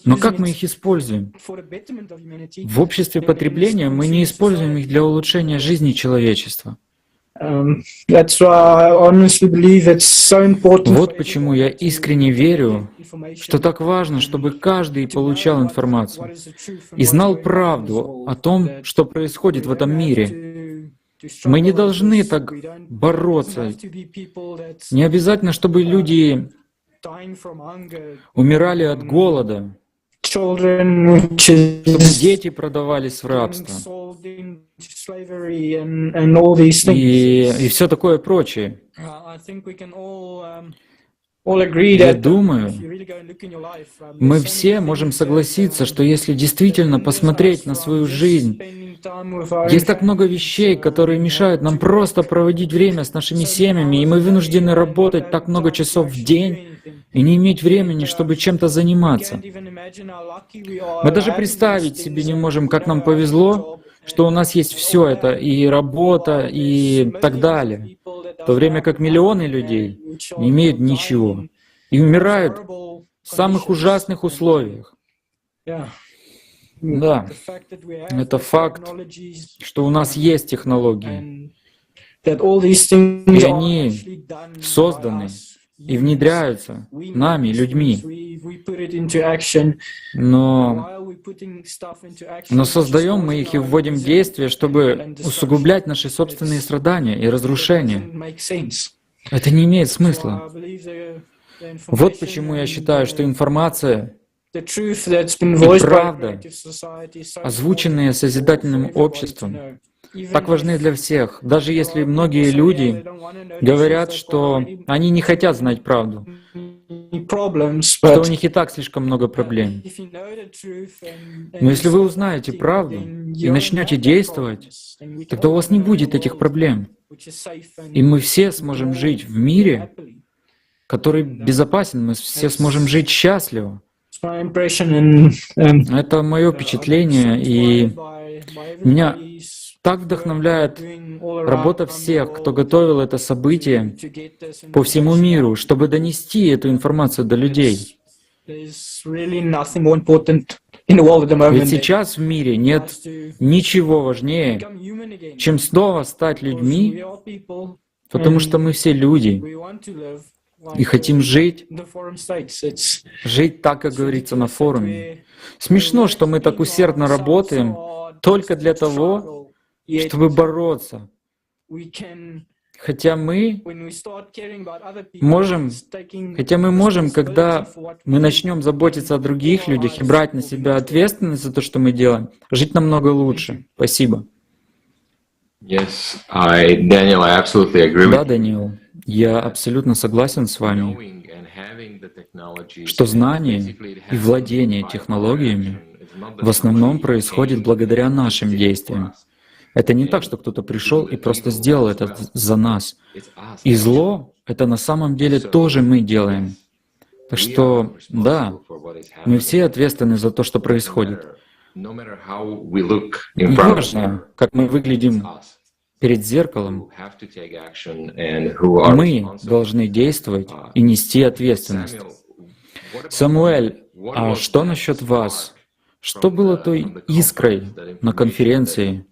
Но как мы их используем? В обществе потребления мы не используем их для улучшения жизни человечества. Вот почему я искренне верю, что так важно, чтобы каждый получал информацию и знал правду о том, что происходит в этом мире. Мы не должны так бороться. Не обязательно, чтобы люди умирали от голода, чтобы дети продавались в рабство и все такое прочее. Я думаю, мы все можем согласиться, что если действительно посмотреть на свою жизнь, есть так много вещей, которые мешают нам просто проводить время с нашими семьями, и мы вынуждены работать так много часов в день и не иметь времени, чтобы чем-то заниматься. Мы даже представить себе не можем, как нам повезло, что у нас есть все это, и работа, и так далее, в то время как миллионы людей не имеют ничего и умирают в самых ужасных условиях. Да, это факт, что у нас есть технологии, и они созданы и внедряются нами, людьми. Но создаем мы их и вводим в действие, чтобы усугублять наши собственные страдания и разрушения. Это не имеет смысла. Вот почему я считаю, что информация и правда, озвученные созидательным обществом, так важны для всех, даже если многие люди говорят, что они не хотят знать правду, что у них и так слишком много проблем. Но если вы узнаете правду и начнете действовать, тогда у вас не будет этих проблем. И мы все сможем жить в мире, который безопасен, мы все сможем жить счастливо. Это мое впечатление, и меня так вдохновляет работа всех, кто готовил это событие по всему миру, чтобы донести эту информацию до людей. Ведь сейчас в мире нет ничего важнее, чем снова стать людьми, потому что мы все люди и хотим жить так, как говорится на форуме. Смешно, что мы так усердно работаем только для того, чтобы бороться. Хотя мы можем, когда мы начнем заботиться о других людях и брать на себя ответственность за то, что мы делаем, жить намного лучше. Спасибо. Да, Дэниел, я абсолютно согласен с вами, что знание и владение технологиями в основном происходит благодаря нашим действиям. Это не так, что кто-то пришел и просто сделал это за нас. И зло — это на самом деле тоже мы делаем. Так что, да, мы все ответственны за то, что происходит. Неважно, как мы выглядим перед зеркалом, мы должны действовать и нести ответственность. Самуэль, а что насчет вас? Что было той искрой на конференции,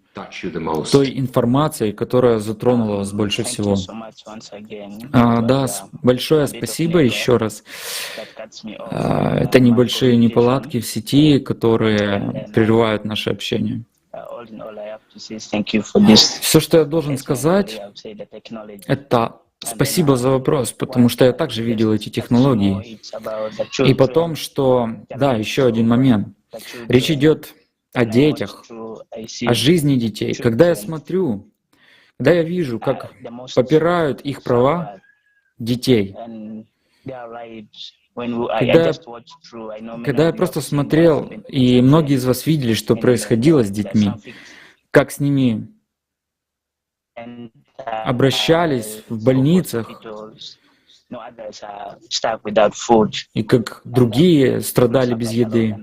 той информацией, которая затронула вас больше всего? Да, большое спасибо еще раз. Это небольшие неполадки в сети, которые прерывают наше общение. Все, что я должен сказать, это спасибо за вопрос, потому что я также видел эти технологии. И потом, что... Да, еще один момент. Речь идет о детях, о жизни детей. Когда я смотрю, когда я вижу, как попирают их права детей, когда я просто смотрел, и многие из вас видели, что происходило с детьми, как с ними обращались в больницах, и как другие страдали без еды.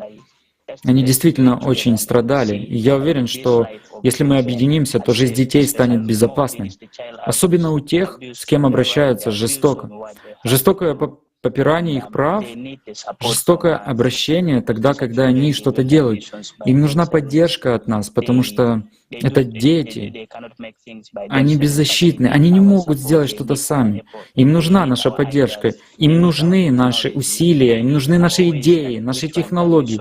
Они действительно очень страдали. И я уверен, что если мы объединимся, то жизнь детей станет безопасной. Особенно у тех, с кем обращаются жестоко. Жестокое попирание их прав, жестокое обращение тогда, когда они что-то делают. Им нужна поддержка от нас, потому что это дети. Они беззащитны, они не могут сделать что-то сами. Им нужна наша поддержка, им нужны наши усилия, им нужны наши идеи, наши технологии.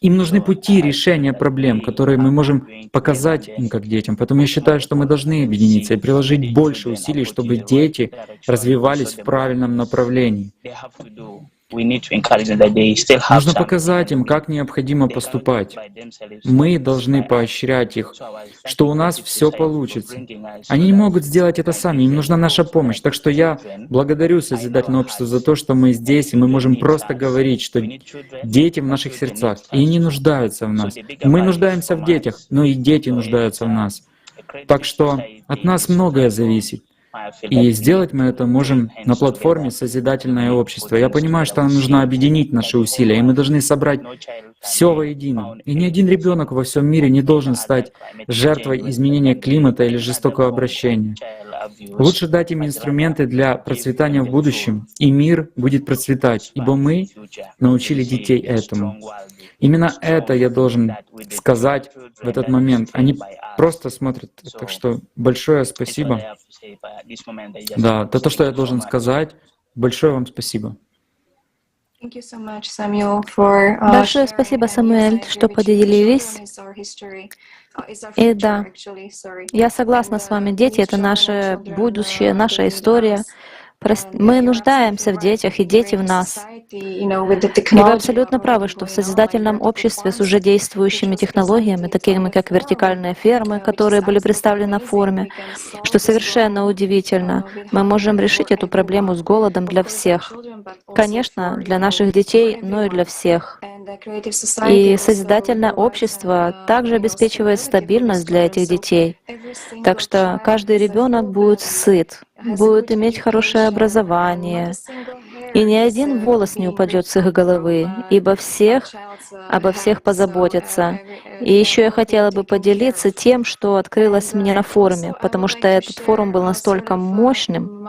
Им нужны пути решения проблем, которые мы можем показать им как детям. Поэтому я считаю, что мы должны объединиться и приложить больше усилий, чтобы дети развивались в правильном направлении. Нужно показать им, как необходимо поступать. Мы должны поощрять их, что у нас все получится. Они не могут сделать это сами, им нужна наша помощь. Так что я благодарю Созидательное общество за то, что мы здесь, и мы можем просто говорить, что дети в наших сердцах, и они нуждаются в нас. Мы нуждаемся в детях, но и дети нуждаются в нас. Так что от нас многое зависит. И сделать мы это можем на платформе «Созидательное общество». Я понимаю, что нам нужно объединить наши усилия, и мы должны собрать все воедино. И ни один ребенок во всем мире не должен стать жертвой изменения климата или жестокого обращения. Лучше дать им инструменты для процветания в будущем, и мир будет процветать, ибо мы научили детей этому. Именно это я должен сказать в этот момент. Они просто смотрят. Так что большое спасибо. Да, это то, что я должен сказать. Большое вам спасибо. Большое спасибо, Самуэль, что поделились. И да, я согласна с вами. Дети — это наше будущее, наша история. Мы нуждаемся в детях, и дети в нас. И вы абсолютно правы, что в созидательном обществе с уже действующими технологиями, такими как вертикальные фермы, которые были представлены на форуме, что совершенно удивительно, мы можем решить эту проблему с голодом для всех. Конечно, для наших детей, но и для всех. И созидательное общество также обеспечивает стабильность для этих детей. Так что каждый ребенок будет сыт, будет иметь хорошее образование, и ни один волос не упадет с их головы, ибо обо всех позаботятся. И еще я хотела бы поделиться тем, что открылось мне на форуме, потому что этот форум был настолько мощным.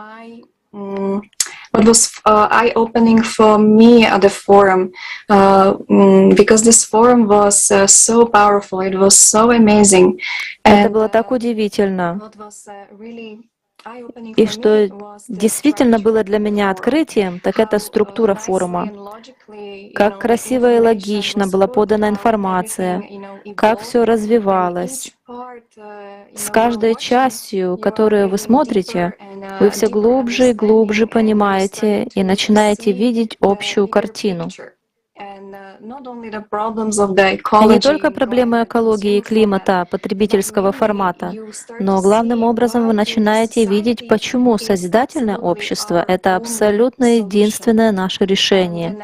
What was eye-opening for me at the forum, because this forum was so powerful, it was so amazing. Это было так удивительно. И что действительно было для меня открытием, так это структура форума. Как красиво и логично была подана информация, как все развивалось. С каждой частью, которую вы смотрите, вы все глубже и глубже понимаете и начинаете видеть общую картину. И не только проблемы экологии и климата, потребительского формата, но главным образом вы начинаете видеть, почему созидательное общество — это абсолютно единственное наше решение.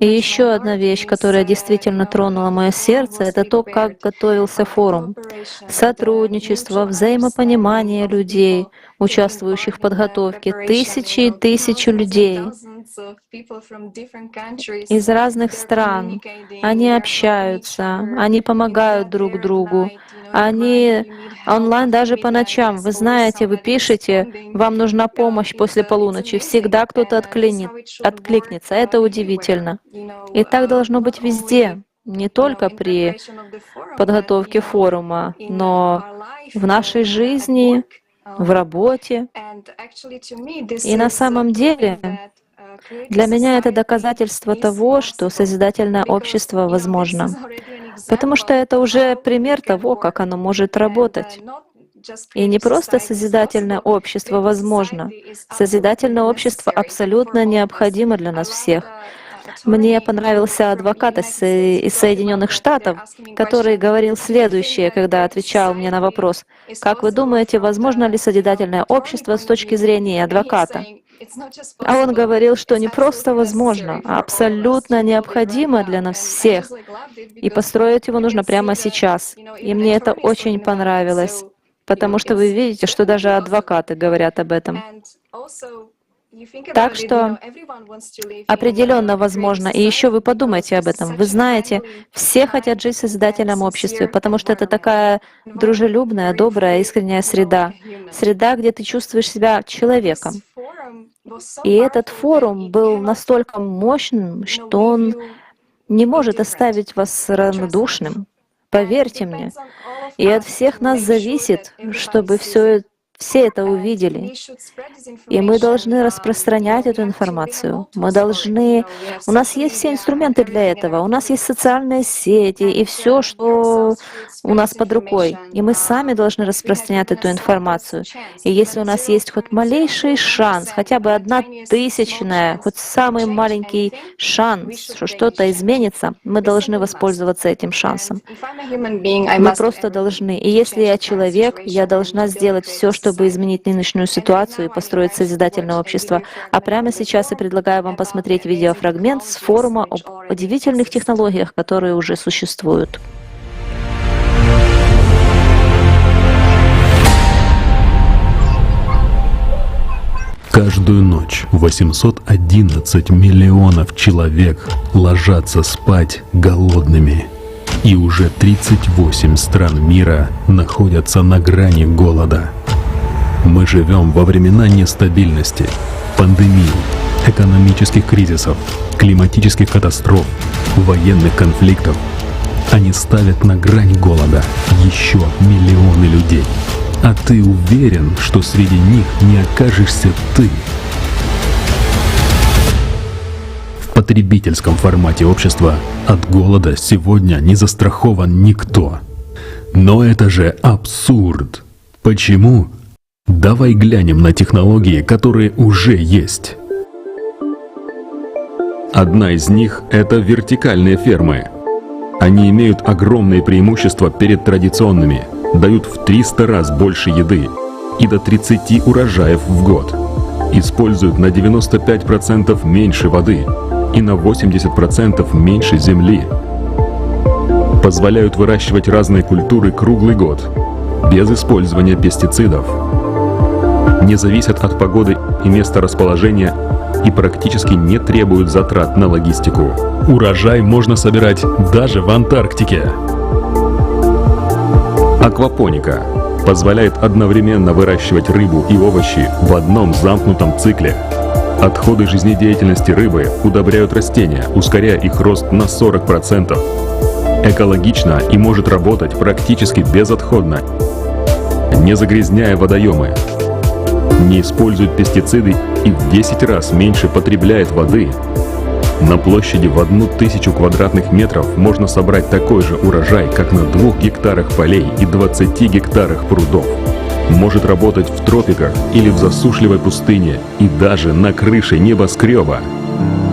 И еще одна вещь, которая действительно тронула мое сердце, это то, как готовился форум. Сотрудничество, взаимопонимание людей, участвующих в подготовке, тысячи и тысячи людей из разных стран. Они общаются, они помогают друг другу, они онлайн даже по ночам. Вы знаете, вы пишете, вам нужна помощь после полуночи, всегда кто-то откликнется. Это удивительно. И так должно быть везде, не только при подготовке форума, но в нашей жизни, в работе. И на самом деле для меня это доказательство того, что созидательное общество возможно. Потому что это уже пример того, как оно может работать. И не просто созидательное общество возможно. Созидательное общество абсолютно необходимо для нас всех. Мне понравился адвокат из Соединенных Штатов, который говорил следующее, когда отвечал мне на вопрос: «Как вы думаете, возможно ли созидательное общество с точки зрения адвоката?» А он говорил, что не просто возможно, а абсолютно необходимо для нас всех. И построить его нужно прямо сейчас. И мне это очень понравилось, потому что вы видите, что даже адвокаты говорят об этом. Так что определенно возможно. И еще вы подумайте об этом. Вы знаете, все хотят жить в созидательном обществе, потому что это такая дружелюбная, добрая, искренняя среда. Среда, где ты чувствуешь себя человеком. И этот форум был настолько мощным, что он не может оставить вас равнодушным. Поверьте мне. И от всех нас зависит, чтобы все это увидели. И мы должны распространять эту информацию. Мы должны... У нас есть все инструменты для этого. У нас есть социальные сети и все, что у нас под рукой. И мы сами должны распространять эту информацию. И если у нас есть хоть малейший шанс, хотя бы 1/1000, хоть самый маленький шанс, что что-то изменится, мы должны воспользоваться этим шансом. Мы просто должны. И если я человек, я должна сделать все, чтобы изменить нынешнюю ситуацию и построить созидательное общество. А прямо сейчас я предлагаю вам посмотреть видеофрагмент с форума об удивительных технологиях, которые уже существуют. Каждую ночь 811 миллионов человек ложатся спать голодными. И уже 38 стран мира находятся на грани голода. Мы живем во времена нестабильности, пандемий, экономических кризисов, климатических катастроф, военных конфликтов. Они ставят на грань голода еще миллионы людей. А ты уверен, что среди них не окажешься ты? В потребительском формате общества от голода сегодня не застрахован никто. Но это же абсурд. Почему? Давай глянем на технологии, которые уже есть. Одна из них — это вертикальные фермы. Они имеют огромные преимущества перед традиционными, дают в 300 раз больше еды и до 30 урожаев в год. Используют на 95% меньше воды и на 80% меньше земли. Позволяют выращивать разные культуры круглый год, без использования пестицидов. Не зависят от погоды и места расположения и практически не требуют затрат на логистику. Урожай можно собирать даже в Антарктике. Аквапоника позволяет одновременно выращивать рыбу и овощи в одном замкнутом цикле. Отходы жизнедеятельности рыбы удобряют растения, ускоряя их рост на 40%. Экологично и может работать практически безотходно, не загрязняя водоемы. Не использует пестициды и в 10 раз меньше потребляет воды. На площади в 1000 квадратных метров можно собрать такой же урожай, как на 2 гектарах полей и 20 гектарах прудов. Может работать в тропиках или в засушливой пустыне и даже на крыше небоскреба.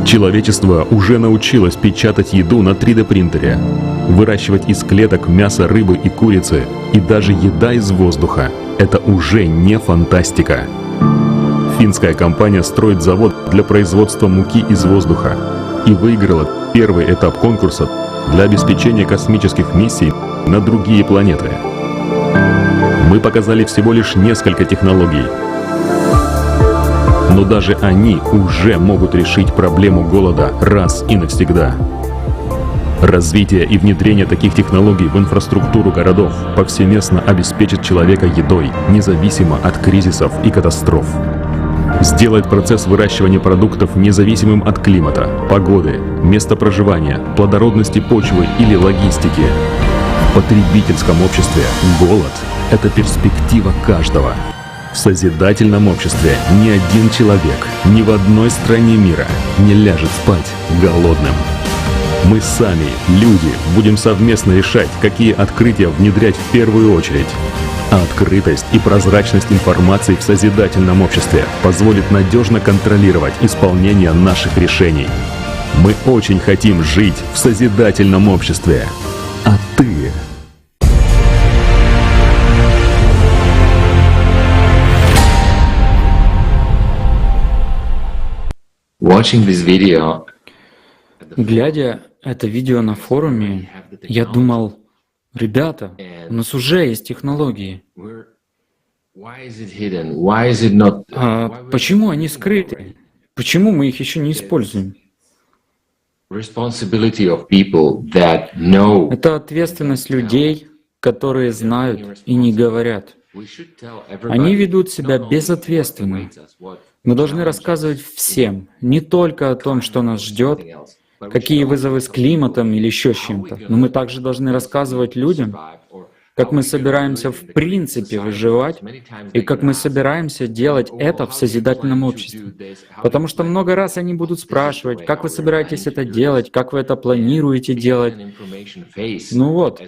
Человечество уже научилось печатать еду на 3D-принтере, выращивать из клеток мясо рыбы и курицы, и даже еда из воздуха. Это уже не фантастика. Финская компания строит завод для производства муки из воздуха и выиграла первый этап конкурса для обеспечения космических миссий на другие планеты. Мы показали всего лишь несколько технологий, но даже они уже могут решить проблему голода раз и навсегда. Развитие и внедрение таких технологий в инфраструктуру городов повсеместно обеспечит человека едой, независимо от кризисов и катастроф. Сделает процесс выращивания продуктов независимым от климата, погоды, места проживания, плодородности почвы или логистики. В потребительском обществе голод — это перспектива каждого. В созидательном обществе ни один человек ни в одной стране мира не ляжет спать голодным. Мы сами, люди, будем совместно решать, какие открытия внедрять в первую очередь. А открытость и прозрачность информации в созидательном обществе позволит надежно контролировать исполнение наших решений. Мы очень хотим жить в созидательном обществе. А ты? Watching this video, Глядя это видео на форуме, я думал, ребята, у нас уже есть технологии. why is it hidden? Why is it not? А почему они скрыты? Почему мы их еще не используем? Responsibility of people that know. Это ответственность людей, которые знают и не говорят. We should tell everybody Они ведут себя not only what безответственно. awaits us, what Мы должны рассказывать всем, не только о том, что нас ждет, какие вызовы с климатом или еще с чем-то, но мы также должны рассказывать людям, как мы собираемся в принципе выживать и как мы собираемся делать это в созидательном обществе. Потому что много раз они будут спрашивать, как вы собираетесь это делать, как вы это планируете делать. Ну вот,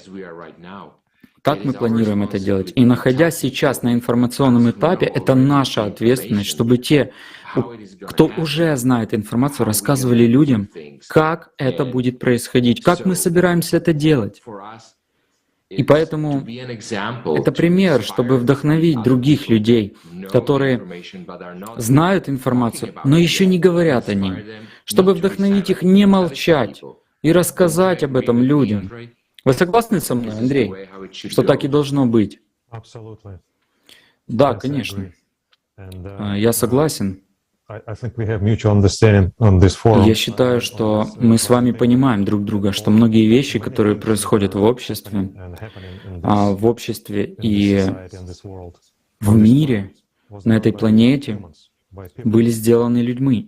как мы планируем это делать? И находясь сейчас на информационном этапе, это наша ответственность, чтобы те, кто уже знает информацию, рассказывали людям, как это будет происходить, как мы собираемся это делать. И поэтому это пример, чтобы вдохновить других людей, которые знают информацию, но еще не говорят о ней, чтобы вдохновить их не молчать и рассказать об этом людям. Вы согласны со мной, Андрей, что так и должно быть? Да, конечно. Я согласен. Я считаю, что мы с вами понимаем друг друга, что многие вещи, которые происходят в обществе и в мире, на этой планете, были сделаны людьми.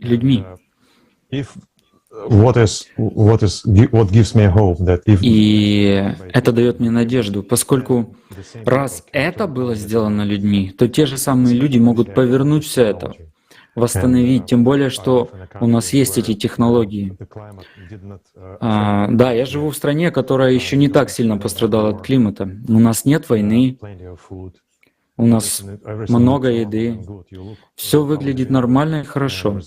И это дает мне надежду, поскольку раз это было сделано людьми, то те же самые люди могут повернуть все это, восстановить, тем более, что у нас есть эти технологии. Да, я живу в стране, которая еще не так сильно пострадала от климата. У нас нет войны, у нас много еды, все выглядит нормально и хорошо.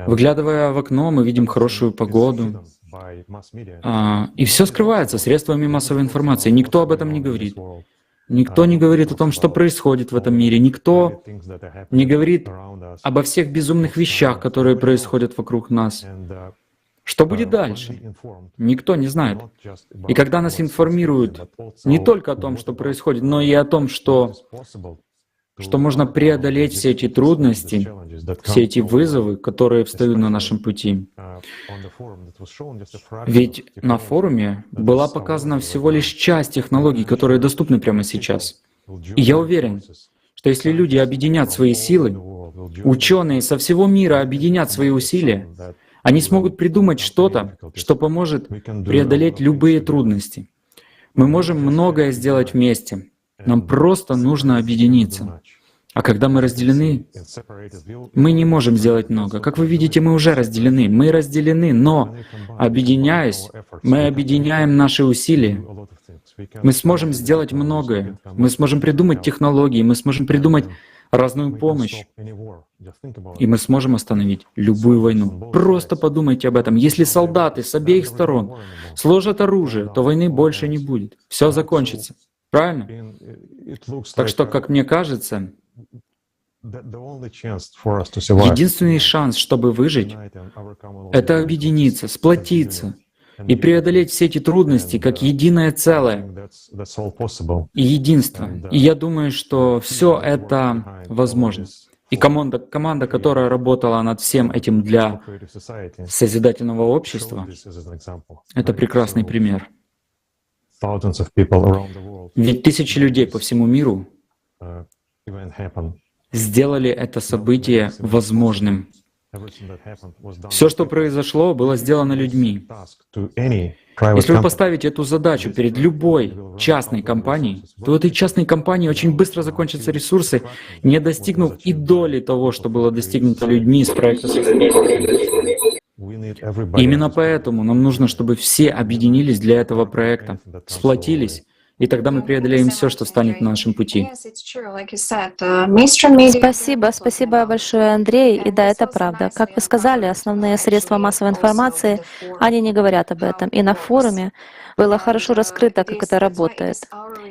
Выглядывая в окно, мы видим хорошую погоду. И все скрывается средствами массовой информации. Никто об этом не говорит. Никто не говорит о том, что происходит в этом мире. Никто не говорит обо всех безумных вещах, которые происходят вокруг нас. Что будет дальше? Никто не знает. И когда нас информируют не только о том, что происходит, но и о том, что можно преодолеть все эти трудности, все эти вызовы, которые встают на нашем пути. Ведь на форуме была показана всего лишь часть технологий, которые доступны прямо сейчас. И я уверен, что если люди объединят свои силы, ученые со всего мира объединят свои усилия, они смогут придумать что-то, что поможет преодолеть любые трудности. Мы можем многое сделать вместе. Нам просто нужно объединиться. А когда мы разделены, мы не можем сделать много. Как вы видите, мы уже разделены. Мы разделены, но, объединяясь, мы объединяем наши усилия. Мы сможем сделать многое. Мы сможем придумать технологии, мы сможем придумать разную помощь. И мы сможем остановить любую войну. Просто подумайте об этом. Если солдаты с обеих сторон сложат оружие, то войны больше не будет. Все закончится. Правильно? Так что, как мне кажется, единственный шанс, чтобы выжить, это объединиться, сплотиться и преодолеть все эти трудности как единое целое и единство. И я думаю, что все это возможно. И команда, которая работала над всем этим для созидательного общества, это прекрасный пример. Ведь тысячи людей по всему миру сделали это событие возможным. Все, что произошло, было сделано людьми. Если вы поставите эту задачу перед любой частной компанией, то у этой частной компании очень быстро закончатся ресурсы, не достигнув и доли того, что было достигнуто людьми из проекта «Созидательный». Именно поэтому нам нужно, чтобы все объединились для этого проекта, сплотились, и тогда мы преодолеем все, что встанет на нашем пути. Спасибо большое, Андрей. И да, это правда. Как вы сказали, основные средства массовой информации, они не говорят об этом. И на форуме было хорошо раскрыто, как это работает.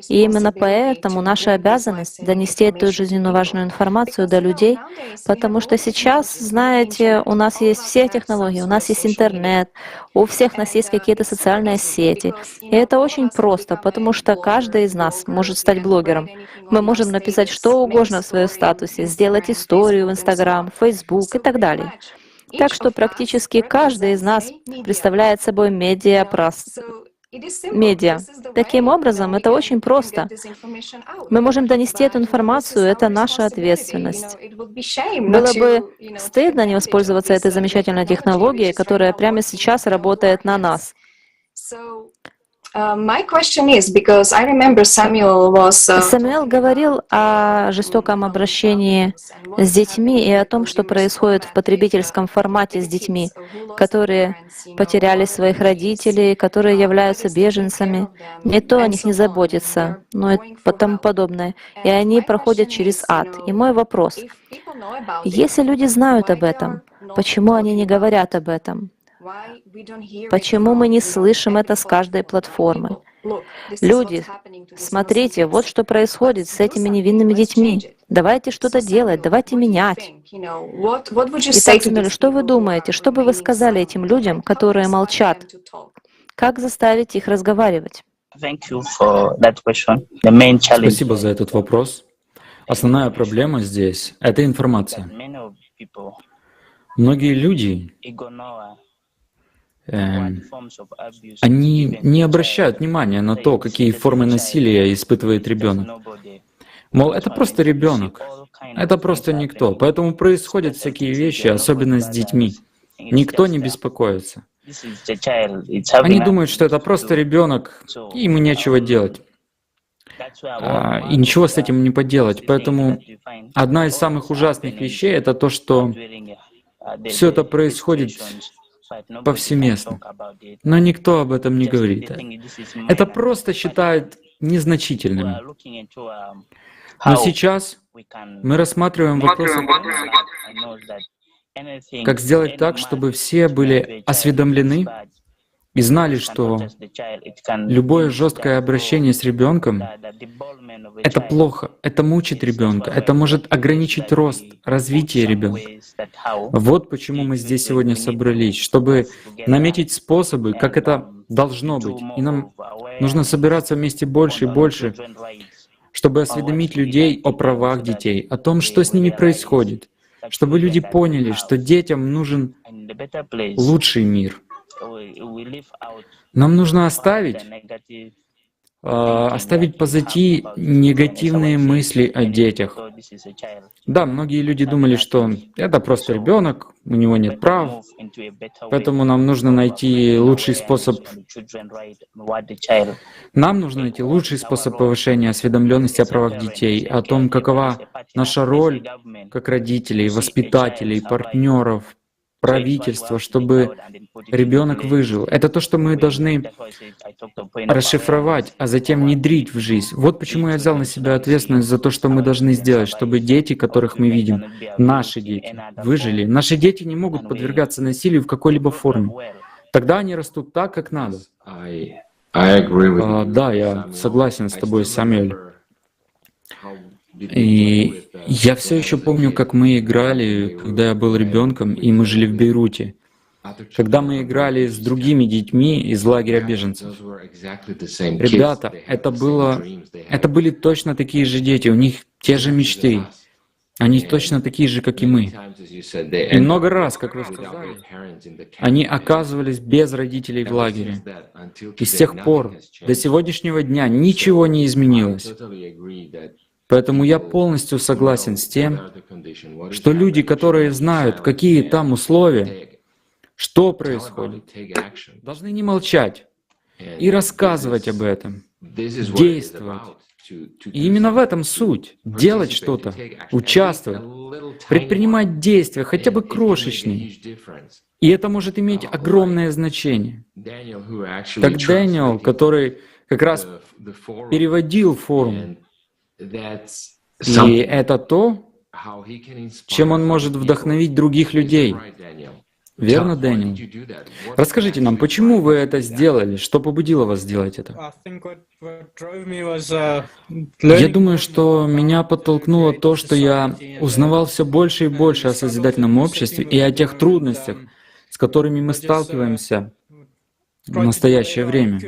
И именно поэтому наша обязанность донести эту жизненно важную информацию до людей, потому что сейчас, знаете, у нас есть все технологии, у нас есть интернет, у всех нас есть какие-то социальные сети. И это очень просто, потому что каждый из нас может стать блогером. Мы можем написать что угодно в своем статусе, сделать историю в Instagram, Facebook и так далее. Так что практически каждый из нас представляет собой медиа. Таким образом, это очень просто. Мы можем донести эту информацию, это наша ответственность. Было бы стыдно не воспользоваться этой замечательной технологией, которая прямо сейчас работает на нас. Самуэл говорил о жестоком обращении с детьми и о том, что происходит в потребительском формате с детьми, которые потеряли своих родителей, которые являются беженцами. Никто о них не заботится, ну и тому подобное. И они проходят через ад. И мой вопрос: если люди знают об этом, почему они не говорят об этом? Почему мы не слышим это с каждой платформы? Люди, смотрите, вот что происходит с этими невинными детьми. Давайте что-то делать, давайте менять. Итак, Самуэль, что вы думаете? Что бы вы сказали этим людям, которые молчат? Как заставить их разговаривать? Спасибо за этот вопрос. Основная проблема здесь — это информация. Многие люди, они не обращают внимания на то, какие формы насилия испытывает ребенок. Мол, это просто ребенок, это просто никто. Поэтому происходят всякие вещи, особенно с детьми. Никто не беспокоится. Они думают, что это просто ребенок, и ему нечего делать. И ничего с этим не поделать. Поэтому одна из самых ужасных вещей — это то, что все это происходит повсеместно. Но никто об этом не говорит. Это просто считают незначительным. Но сейчас мы рассматриваем вопрос, как сделать так, чтобы все были осведомлены и знали, что любое жесткое обращение с ребенком — это плохо, это мучит ребенка, это может ограничить рост, развитие ребенка. Вот почему мы здесь сегодня собрались, чтобы наметить способы, как это должно быть. И нам нужно собираться вместе больше и больше, чтобы осведомить людей о правах детей, о том, что с ними происходит, чтобы люди поняли, что детям нужен лучший мир. Нам нужно оставить позади негативные мысли о детях. Да, многие люди думали, что это просто ребенок, у него нет прав, поэтому нам нужно найти лучший способ. Нам нужно найти лучший способ повышения осведомленности о правах детей, о том, какова наша роль как родителей, воспитателей, партнеров, правительства, чтобы ребенок выжил. Это то, что мы должны расшифровать, а затем внедрить в жизнь. Вот почему я взял на себя ответственность за то, что мы должны сделать, чтобы дети, которых мы видим, наши дети, выжили. Наши дети не могут подвергаться насилию в какой-либо форме. Тогда они растут так, как надо. Да, я согласен с тобой, Самуэль. И я все еще помню, как мы играли, когда я был ребенком, и мы жили в Бейруте. Когда мы играли с другими детьми из лагеря беженцев. Ребята, это были точно такие же дети, у них те же мечты. Они точно такие же, как и мы. И много раз, как вы сказали, они оказывались без родителей в лагере. И с тех пор, до сегодняшнего дня, ничего не изменилось. Поэтому я полностью согласен с тем, что люди, которые знают, какие там условия, что происходит, должны не молчать и рассказывать об этом, действовать. И именно в этом суть. Делать что-то, участвовать, предпринимать действия, хотя бы крошечные. И это может иметь огромное значение. Как Дэниел, который как раз переводил форум. И это то, чем он может вдохновить других людей. Верно, Дэниел? Расскажите нам, почему вы это сделали? Что побудило вас сделать это? Я думаю, что меня подтолкнуло то, что я узнавал все больше и больше о созидательном обществе и о тех трудностях, с которыми мы сталкиваемся в настоящее время.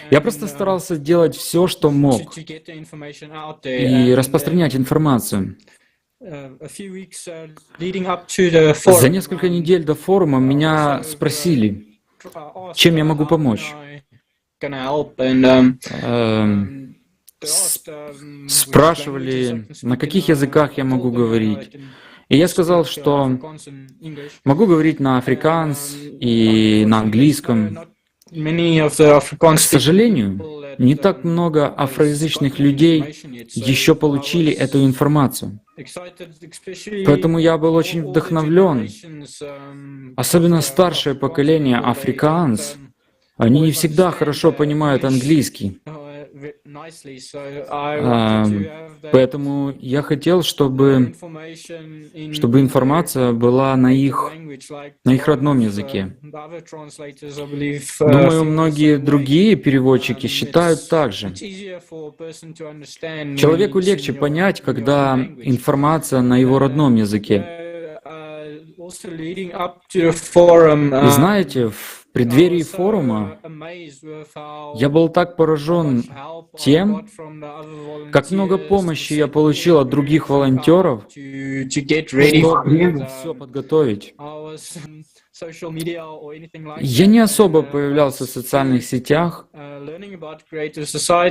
Я просто старался делать все, что мог, и распространять информацию. За несколько недель до форума меня спросили, чем я могу помочь. спрашивали, на каких языках я могу говорить. И я сказал, что могу говорить на африканс и на английском. К сожалению, не так много афроязычных людей еще получили эту информацию. Поэтому я был очень вдохновлен. Особенно старшее поколение африканс, они не всегда хорошо понимают английский. Поэтому я хотел, чтобы информация была на их родном языке. Думаю, многие другие переводчики считают так же. Человеку легче понять, когда информация на его родном языке. И знаете, в преддверии форума я был так поражен тем, как много помощи я получил от других волонтеров, чтобы все подготовить. Я не особо появлялся в социальных сетях,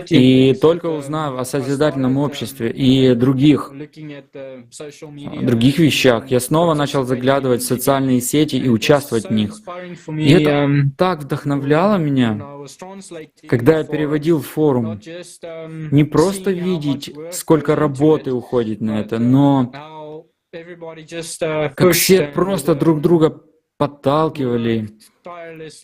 и только узнав о созидательном обществе и других вещах, я снова начал заглядывать в социальные сети и участвовать в них. И это так вдохновляло меня, когда я переводил форум. Не просто видеть, сколько работы уходит на это, но как все просто друг друга подталкивали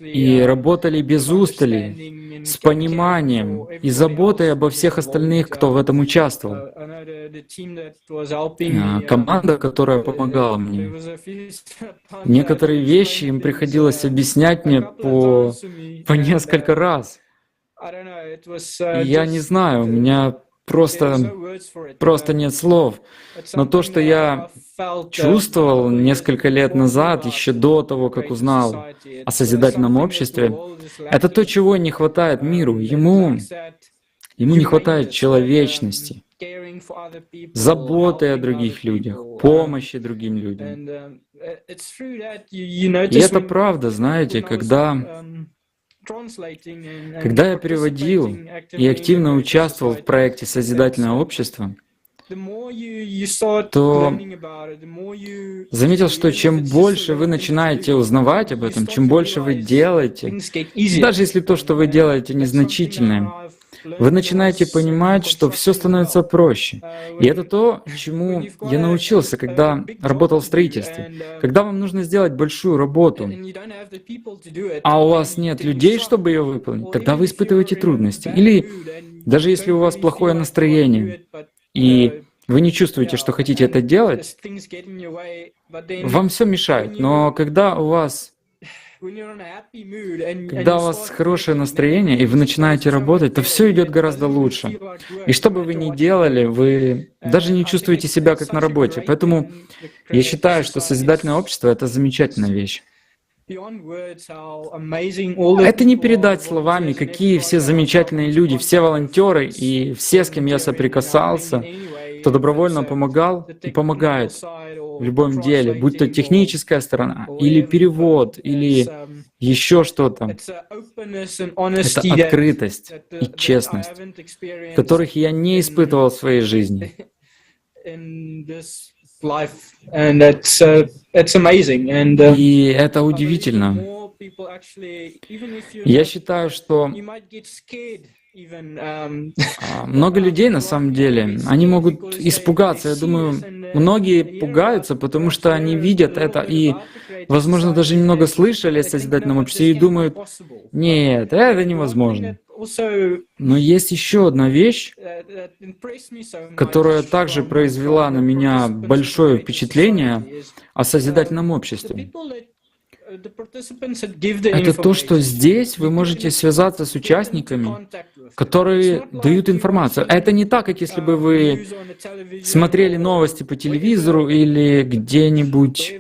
и работали без устали, с пониманием и заботой обо всех остальных, кто в этом участвовал. Команда, которая помогала мне. Некоторые вещи им приходилось объяснять мне по несколько раз. И я не знаю, у меня просто нет слов. Но то, что я чувствовал несколько лет назад, еще до того, как узнал о созидательном обществе, это то, чего не хватает миру. Ему не хватает человечности, заботы о других людях, помощи другим людям. И это правда, знаете, когда я переводил и активно участвовал в проекте «Созидательное общество», то заметил, что чем больше вы начинаете узнавать об этом, чем больше вы делаете, даже если то, что вы делаете, незначительное, вы начинаете понимать, что все становится проще. И это то, чему я научился, когда работал в строительстве. Когда вам нужно сделать большую работу, а у вас нет людей, чтобы ее выполнить, тогда вы испытываете трудности. Или даже если у вас плохое настроение, и вы не чувствуете, что хотите это делать, вам все мешает. Но когда у вас хорошее настроение, и вы начинаете работать, то все идет гораздо лучше. И что бы вы ни делали, вы даже не чувствуете себя как на работе. Поэтому я считаю, что созидательное общество — это замечательная вещь. Это не передать словами, какие все замечательные люди, все волонтеры и все, с кем я соприкасался, кто добровольно помогал и помогает в любом деле, будь то техническая сторона, или перевод, или еще что-то. Это открытость и честность, которых я не испытывал в своей жизни. И это удивительно. Я считаю, что много людей, на самом деле, они могут испугаться. Я думаю, многие пугаются, потому что они видят это и, возможно, даже немного слышали о созидательном обществе и думают, нет, это невозможно. Но есть еще одна вещь, которая также произвела на меня большое впечатление о созидательном обществе. Это то, что здесь вы можете связаться с участниками, которые дают информацию. Это не так, как если бы вы смотрели новости по телевизору или где-нибудь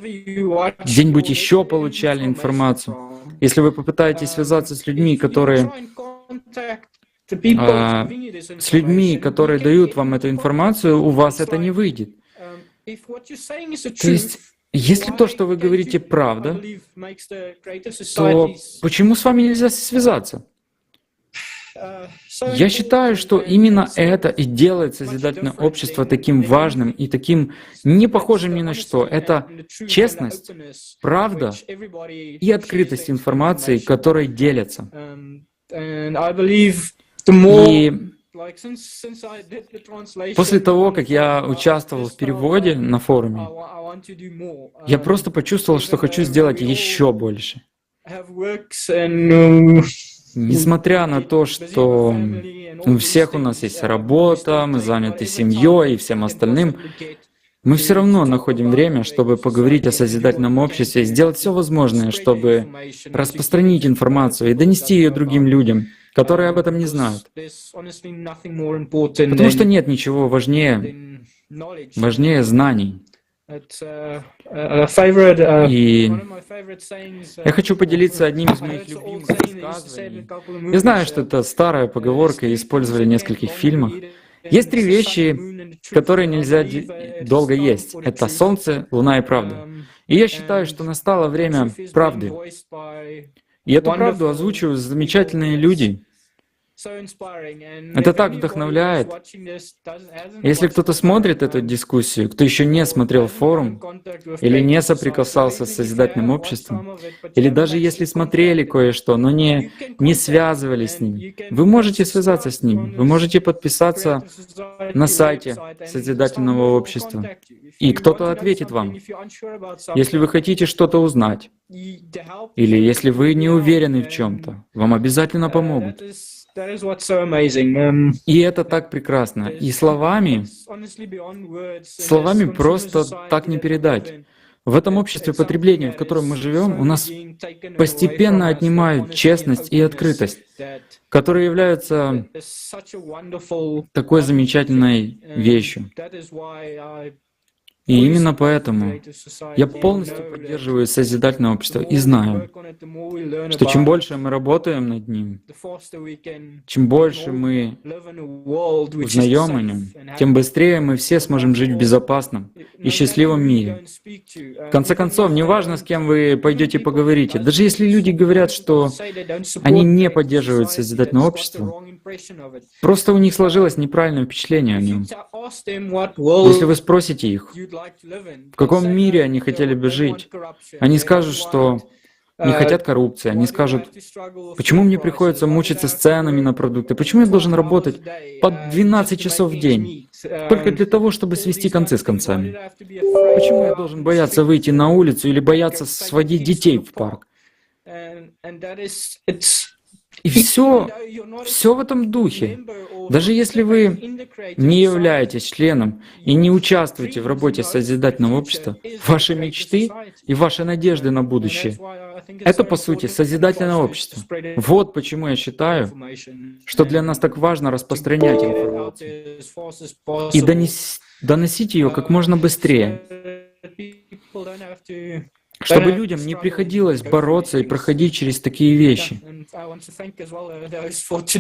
еще получали информацию. Если вы попытаетесь связаться с людьми, которые дают вам эту информацию, у вас это не выйдет. То есть, если то, что вы говорите, правда, то почему с вами нельзя связаться? Я считаю, что именно это и делает созидательное общество таким важным и таким не похожим ни на что. Это честность, правда и открытость информации, которой делятся. И после того, как я участвовал в переводе на форуме, я просто почувствовал, что хочу сделать еще больше. Несмотря на то, что у всех у нас есть работа, мы заняты семьей и всем остальным, мы все равно находим время, чтобы поговорить о созидательном обществе и сделать все возможное, чтобы распространить информацию и донести ее другим людям, которые об этом не знают. Потому что нет ничего важнее знаний. И я хочу поделиться одним из моих любимых высказываний. Я знаю, что это старая поговорка, и использовали в нескольких фильмах. Есть три вещи, которые нельзя долго есть. Это солнце, луна и правда. И я считаю, что настало время правды. И эту правду озвучивают замечательные люди. Это так вдохновляет. Если кто-то смотрит эту дискуссию, кто еще не смотрел форум, или не соприкасался с созидательным обществом, или даже если смотрели кое-что, но не связывались с ним, вы можете связаться с ними, вы можете подписаться на сайте созидательного общества, и кто-то ответит вам. Если вы хотите что-то узнать, или если вы не уверены в чем-то, вам обязательно помогут. И это так прекрасно. И словами просто так не передать. В этом обществе потребления, в котором мы живем, у нас постепенно отнимают честность и открытость, которые являются такой замечательной вещью. И именно поэтому я полностью поддерживаю созидательное общество и знаю, что чем больше мы работаем над ним, чем больше мы узнаем о нем, тем быстрее мы все сможем жить в безопасном и счастливом мире. В конце концов, неважно, с кем вы пойдете поговорите, даже если люди говорят, что они не поддерживают созидательное общество, просто у них сложилось неправильное впечатление о нем. Если вы спросите их, в каком мире они хотели бы жить, они скажут, что не хотят коррупции, они скажут, почему мне приходится мучиться с ценами на продукты, почему я должен работать по 12 часов в день, только для того, чтобы свести концы с концами. Почему я должен бояться выйти на улицу или бояться сводить детей в парк? И все в этом духе. Даже если вы не являетесь членом и не участвуете в работе созидательного общества, ваши мечты и ваши надежды на будущее — это, по сути, созидательное общество. Вот почему я считаю, что для нас так важно распространять информацию и доносить ее как можно быстрее, чтобы людям не приходилось бороться и проходить через такие вещи.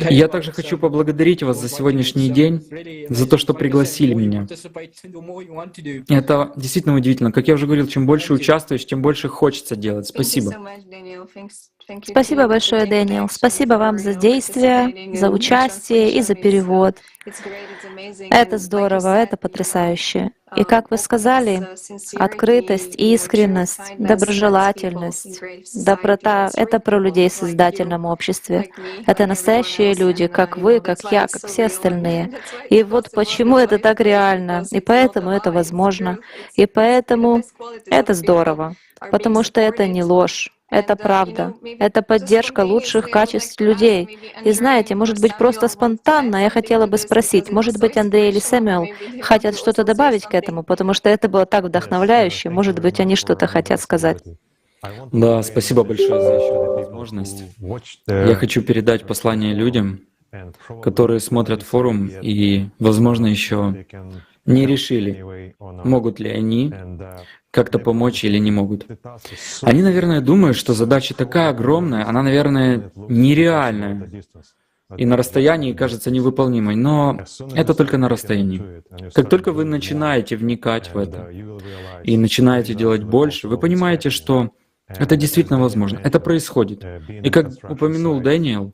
Я также хочу поблагодарить вас за сегодняшний день, за то, что пригласили меня. Это действительно удивительно. Как я уже говорил, чем больше участвуешь, тем больше хочется делать. Спасибо. Спасибо большое, Дэниел. Спасибо вам за действия, за участие и за перевод. Это здорово, это потрясающе. И как вы сказали, открытость, искренность, доброжелательность, доброта — это про людей в созидательном обществе. Это настоящие люди, как вы, как я, как все остальные. И вот почему это так реально, и поэтому это возможно, и поэтому это здорово, потому что это не ложь. Это правда. Это поддержка лучших качеств людей. И знаете, может быть, просто спонтанно я хотела бы спросить, может быть, Андрей или Сэмюэл хотят что-то добавить к этому, потому что это было так вдохновляюще. Может быть, они что-то хотят сказать. Да, спасибо большое за еще эту возможность. Я хочу передать послание людям, которые смотрят форум и, возможно, еще не решили, могут ли они как-то помочь или не могут. Они, наверное, думают, что задача такая огромная, она, наверное, нереальная и на расстоянии кажется невыполнимой, но это только на расстоянии. Как только вы начинаете вникать в это и начинаете делать больше, вы понимаете, что Это действительно возможно. Это происходит. И как упомянул Дэниел,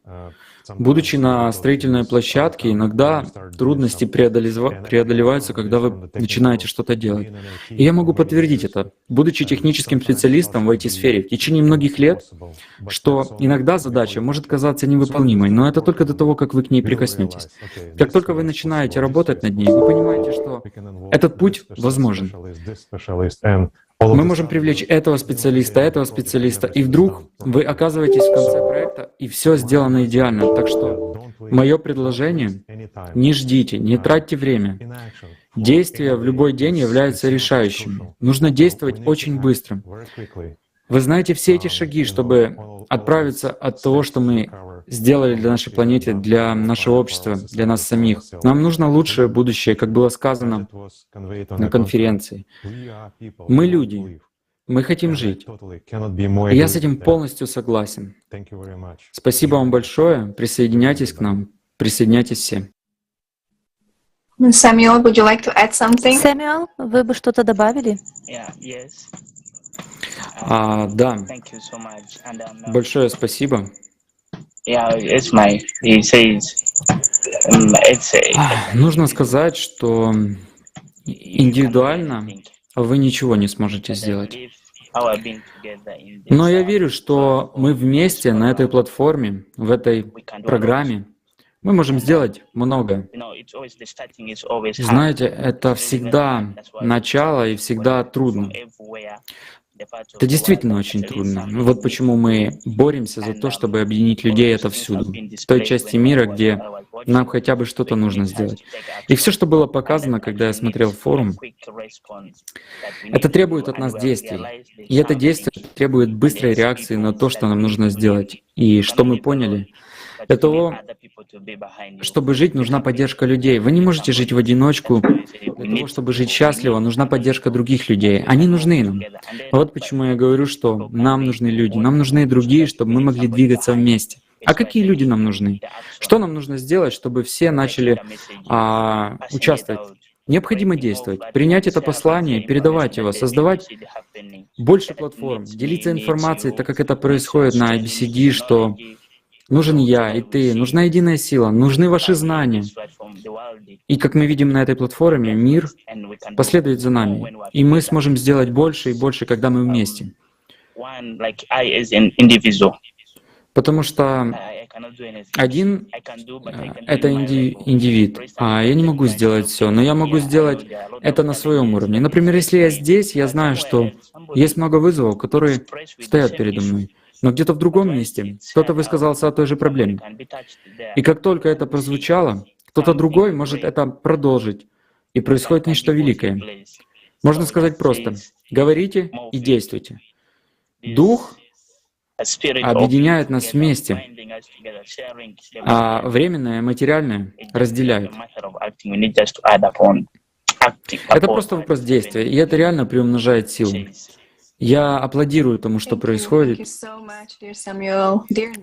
будучи на строительной площадке, иногда трудности преодолеваются, когда вы начинаете что-то делать. И я могу подтвердить это, будучи техническим специалистом в IT-сфере в течение многих лет, что иногда задача может казаться невыполнимой, но это только до того, как вы к ней прикоснетесь. Как только вы начинаете работать над ней, вы понимаете, что этот путь возможен. Мы можем привлечь этого специалиста, и вдруг вы оказываетесь в конце проекта, и все сделано идеально. Так что мое предложение — не ждите, не тратьте время. Действие в любой день является решающим. Нужно действовать очень быстро. Вы знаете все эти шаги, чтобы отправиться от того, что мы сделали для нашей планеты, для нашего общества, для нас самих. Нам нужно лучшее будущее, как было сказано на конференции. Мы люди, мы хотим жить. И я с этим полностью согласен. Спасибо вам большое. Присоединяйтесь к нам. Присоединяйтесь все. Samuel, would you like to add something? Сэмюэл, вы бы что-то добавили? Да, большое спасибо. Нужно сказать, что индивидуально вы ничего не сможете сделать. Но я верю, что мы вместе на этой платформе, в этой программе, мы можем сделать много. Знаете, это всегда начало и всегда трудно. Это действительно очень трудно. Вот почему мы боремся за то, чтобы объединить людей отовсюду, в той части мира, где нам хотя бы что-то нужно сделать. И все, что было показано, когда я смотрел форум, это требует от нас действий. И это действие требует быстрой реакции на то, что нам нужно сделать. И что мы поняли? Для того, чтобы жить, нужна поддержка людей. Вы не можете жить в одиночку. Для того, чтобы жить счастливо, нужна поддержка других людей. Они нужны нам. Вот почему я говорю, что нам нужны люди. Нам нужны другие, чтобы мы могли двигаться вместе. А какие люди нам нужны? Что нам нужно сделать, чтобы все начали участвовать? Необходимо действовать, принять это послание, передавать его, создавать больше платформ, делиться информацией, так как это происходит на IBCD, что нужен я и ты, нужна единая сила, нужны ваши знания. И как мы видим на этой платформе, мир последует за нами. И мы сможем сделать больше и больше, когда мы вместе. Потому что один — это индивид, а я не могу сделать все, но я могу сделать это на своем уровне. Например, если я здесь, я знаю, что есть много вызовов, которые стоят передо мной. Но где-то в другом месте кто-то высказался о той же проблеме. И как только это прозвучало, кто-то другой может это продолжить, и происходит нечто великое. Можно сказать просто: говорите и действуйте. Дух объединяет нас вместе, а временное и материальное разделяет. Это просто вопрос действия, и это реально приумножает силу. Я аплодирую тому, что происходит.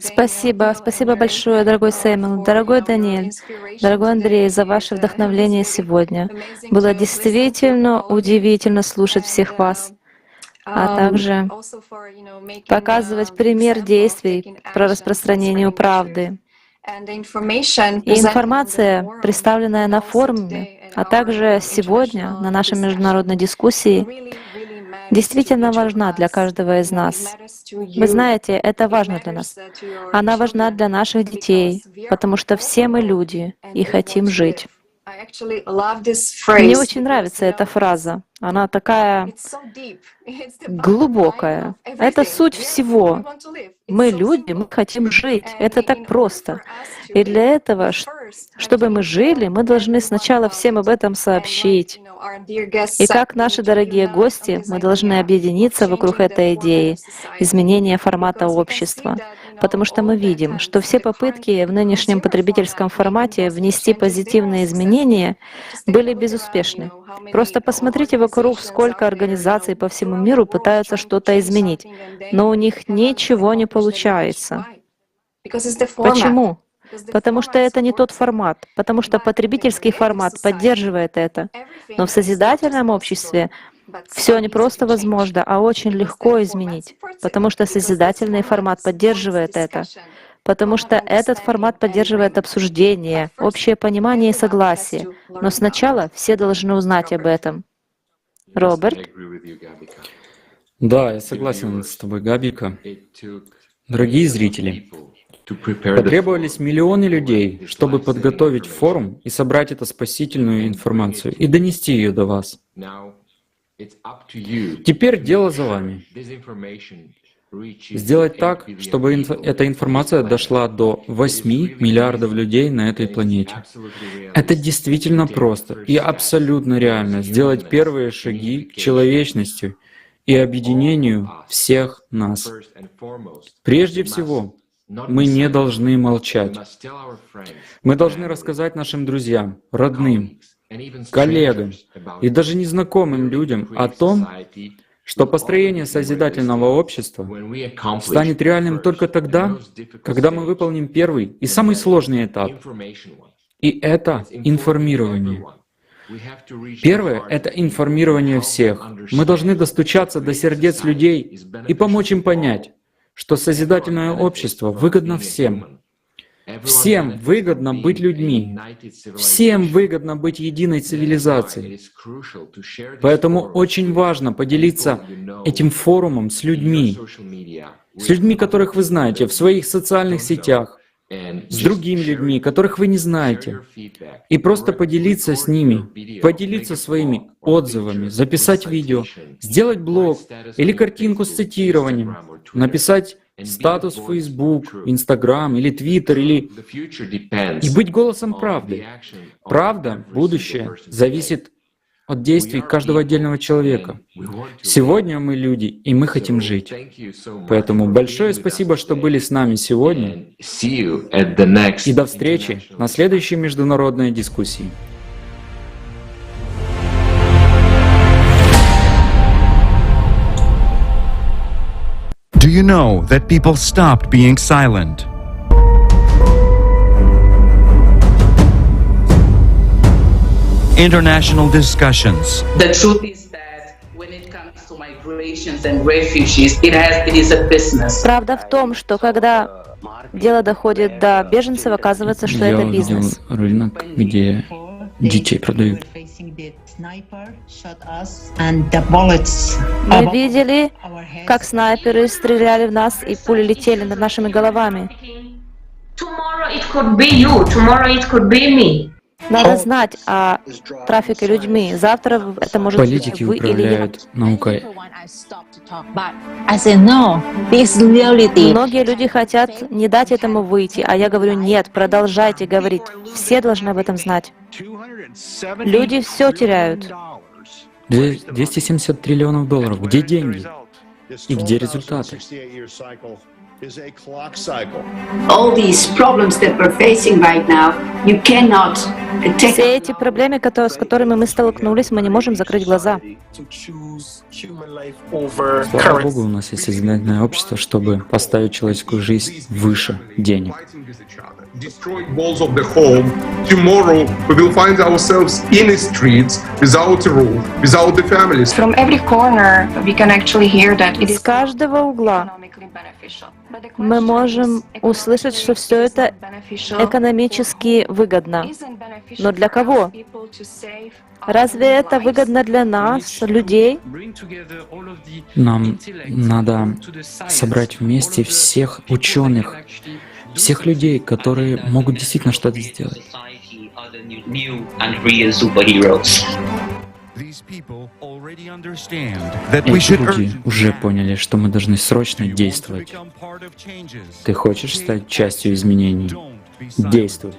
Спасибо, спасибо большое, дорогой Сэмюэл, дорогой Даниэль, дорогой Андрей, за ваше вдохновление сегодня. Было действительно удивительно слушать всех вас, а также показывать пример действий по распространению правды. И информация, представленная на форуме, а также сегодня на нашей международной дискуссии, действительно важна для каждого из нас. Вы знаете, это важно для нас. Она важна для наших детей, потому что все мы люди и хотим жить. Мне очень нравится эта фраза. Она такая глубокая. Это суть всего. Мы люди, мы хотим жить. Это так просто. И для этого, чтобы мы жили, мы должны сначала всем об этом сообщить. И как наши дорогие гости, мы должны объединиться вокруг этой идеи изменения формата общества. Потому что мы видим, что все попытки в нынешнем потребительском формате внести позитивные изменения были безуспешны. Просто посмотрите вокруг, сколько организаций по всему миру пытаются что-то изменить, но у них ничего не получается. Почему? Потому что это не тот формат, потому что потребительский формат поддерживает это. Но в созидательном обществе Все не просто возможно, а очень легко изменить, потому что созидательный формат поддерживает это, потому что этот формат поддерживает обсуждение, общее понимание и согласие. Но сначала все должны узнать об этом. Роберт? Да, я согласен с тобой, Габика. Дорогие зрители, потребовались миллионы людей, чтобы подготовить форум и собрать эту спасительную информацию и донести ее до вас. Теперь дело за вами. Сделать так, чтобы эта информация дошла до 8 миллиардов людей на этой планете. Это действительно просто и абсолютно реально сделать первые шаги к человечности и объединению всех нас. Прежде всего, мы не должны молчать. Мы должны рассказать нашим друзьям, родным, коллегам и даже незнакомым людям о том, что построение созидательного общества станет реальным только тогда, когда мы выполним первый и самый сложный этап. И это информирование. Первое — это информирование всех. Мы должны достучаться до сердец людей и помочь им понять, что созидательное общество выгодно всем. Всем выгодно быть людьми. Всем выгодно быть единой цивилизацией. Поэтому очень важно поделиться этим форумом с людьми, которых вы знаете, в своих социальных сетях, с другими людьми, которых вы не знаете, и просто поделиться с ними, поделиться своими отзывами, записать видео, сделать блог или картинку с цитированием, написать статус в Facebook, Instagram или Twitter, и быть голосом правды. Правда, будущее, зависит от действий каждого отдельного человека. Сегодня мы люди, и мы хотим жить. Поэтому большое спасибо, что были с нами сегодня, и до встречи на следующей международной дискуссии. Do you know that people stopped being silent? International discussions. The truth is that when it comes to migrations and refugees, it is a business. Правда в том, что когда дело доходит до беженцев, оказывается, что Я это увидел бизнес. рынок, где детей продают. Мы видели, как снайперы стреляли в нас, и пули летели над нашими головами. Tomorrow it could be you, tomorrow it could be me. Надо знать о трафике людьми. Завтра это может быть Политики вы или я. управляют наукой. Многие люди хотят не дать этому выйти, а я говорю, нет, продолжайте говорить. Все должны об этом знать. Люди все теряют. 270 триллионов долларов. Где деньги? И где результаты? All these problems that we're facing right now, you cannot take. Все эти проблемы, с которыми мы столкнулись, мы не можем закрыть глаза. Слава Богу, у нас есть созидательное общество, чтобы поставить человеческую жизнь выше денег. Destroyed walls of the home. Tomorrow we will find ourselves in the streets without a roof, without the families. From every corner, we can actually hear that it С is каждого угла economically beneficial. But the мы question можем is, услышать, что все это beneficial экономически выгодно. isn't beneficial Но для for кого? people to save Разве это выгодно для нас, людей? Нам надо собрать вместе всех ученых, всех людей, которые могут действительно что-то сделать. These people already understand that we Эти should люди urgently уже act. поняли, что мы должны срочно Do you want to действовать. become part of changes? Ты хочешь стать частью изменений? Don't be silent. Действуй,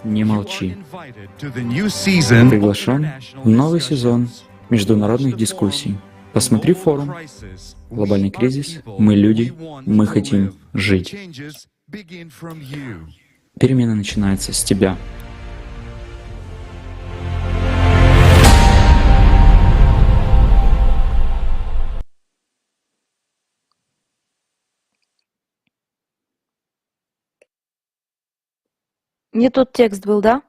не You are молчи. invited to the new season Ты приглашен of в новый international сезон discussions. международных дискуссий. Посмотри Global форум. crisis. Глобальный We are кризис. people. Мы люди. We want Мы to хотим live. жить. Changes begin from you. Перемена начинается с тебя. Не тот текст был, да?